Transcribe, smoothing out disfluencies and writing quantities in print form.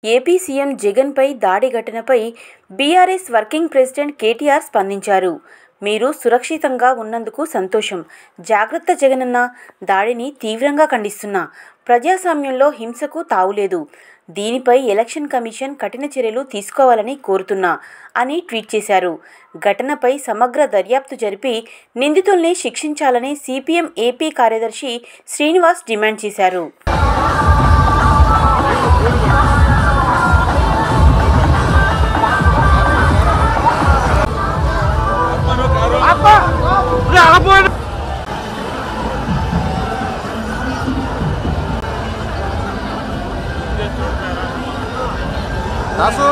AP CM Jagan పై దాడి ఘటనపై BRS working president KTR స్పందించారు. మీరు సురక్షితంగా ఉన్నందుకు సంతోషం. జాగ్రత్త జగనన్న. దాడిని తీవ్రంగా ఖండిస్తున్నా. ప్రజాస్వామ్యంలో హింసకు తావులేదు. దీనిపై ఎలక్షన్ కమిషన్ కఠిన చర్యలు తీసుకోవాలని కోరుతున్నా అని ట్వీట్ చేశారు. ఘటనపై సమగ్ర దర్యాప్తు జరిపి నిందితుల్ని శిక్షించాలని సిపిఎం ఏపీ కార్యదర్శి శ్రీనివాస్ డిమాండ్ చేశారు. Dasu?